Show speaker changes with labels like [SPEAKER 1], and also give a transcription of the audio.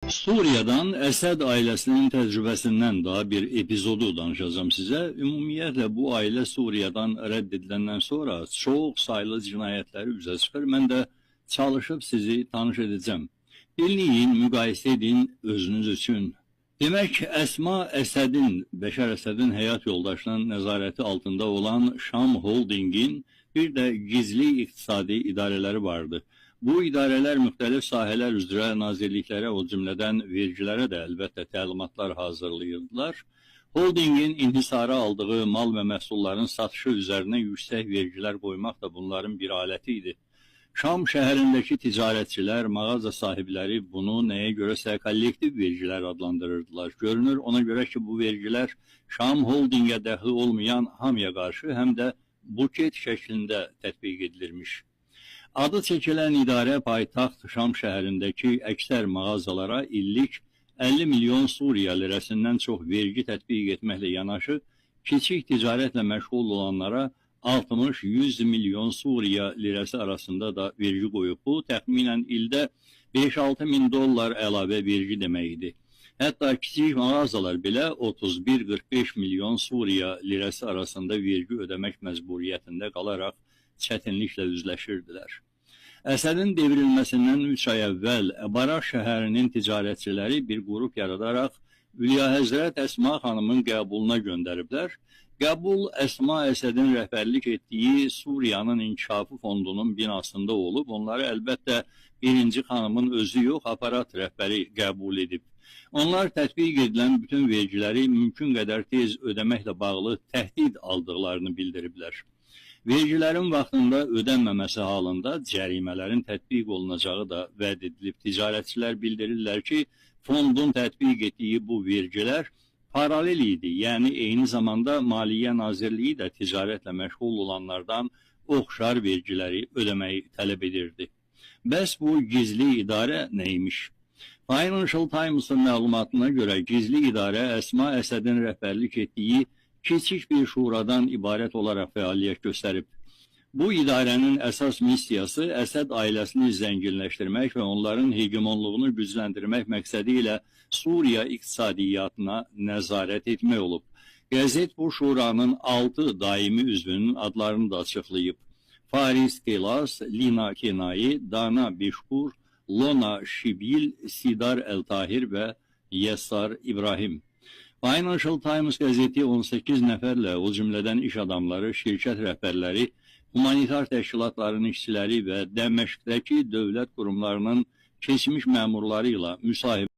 [SPEAKER 1] Suriye'den Esed ailesinin tecrübesinden daha bir epizodu danışacağım size. Ümumiyyətlə bu aile Suriye'den reddedilenden sonra çok sayılı cinayetleri üzə çıxır. Mən də çalışıp sizi tanış edeceğim. Dinleyin, müqayisə edin özünüz üçün. Demek Esma Esed'in, Beşar Esed'in hayat yoldaşının nezareti altında olan Şam Holding'in bir de gizli iktisadi idareleri vardı. Bu idareler müxtəlif sahələr üzrə nazirliklərə, o cümlədən vergilərə də əlbəttə təlimatlar hazırlayırdılar. Holdingin inhisara aldığı mal və məhsulların satışı üzərinə yüksək vergilər qoymaq da bunların bir aləti idi. Şam şəhərindəki ticarətçilər, mağaza sahibləri bunu nəyə görəsə kollektiv vergilər adlandırırdılar. Görünür ona görə ki bu vergilər Şam Holdingə dəxli olmayan hamıya qarşı həm də buket şəklində tətbiq edilirmiş. Adı çəkilən idarə paytaxt Şam şəhərindəki əksər mağazalara illik 50 milyon Suriya lirəsindən çox vergi tətbiq etməklə yanaşı, kiçik ticarətlə məşğul olanlara 60-100 milyon Suriya lirəsi arasında da vergi qoyub. Bu, təxminən ildə 5-6 min dollar əlavə vergi deməkdir. Hətta kiçik mağazalar belə 31-45 milyon Suriya lirəsi arasında vergi ödəmək məcburiyyətində qalaraq çətinliklə üzləşirdilər. Əsədin devrilməsindən 3 ay əvvəl Barak şəhərinin ticarətçiləri bir qrup yaradaraq Ülyahəzrət Əsma xanımın qəbuluna göndəriblər. Qəbul Əsma Əsədin rəhbərlik etdiyi Suriyanın İnkişafı Fondunun binasında olub. Onları əlbəttə birinci xanımın özü yox, aparat rəhbəri qəbul edib. Onlar tətbiq edilən bütün vergiləri mümkün qədər tez ödəməklə bağlı təhdid aldıqlarını bildiriblər. Vergilərin vaxtında ödənməməsi halında cərimələrin tətbiq olunacağı da vəd edilib. Ticarətçilər bildirirlər ki, fondun tətbiq etdiyi bu vergilər paralel idi. Yəni, eyni zamanda Maliyyə Nazirliyi də ticarətlə məşğul olanlardan oxşar vergiləri ödəməyi tələb edirdi. Bəs bu gizli idarə neymiş? Financial Times'ın məlumatına görə gizli idarə Əsma Əsədin rəhbərlik etdiyi kiçik bir şuradan ibarət olaraq fəaliyyət göstərib. Bu idarənin əsas missiyası Əsəd ailəsini zənginləşdirmək və onların hegemonluğunu gücləndirmək məqsədi ilə Suriya iqtisadiyyatına nəzarət etmək olub. Qəzet bu şuranın 6 daimi üzvünün adlarını da açıqlayıb. Faris Kelas, Lina Kenayi, Dana Beşkur, Lona Şibil, Sidar El-Tahir və Yessar İbrahim. Financial Times qəzeti 18 nəfərlə, o cümlədən iş adamları, şirkət rəhbərləri, humanitar təşkilatların işçiləri və Dəməşqdəki dövlət qurumlarının keçmiş məmurları ilə müsahibə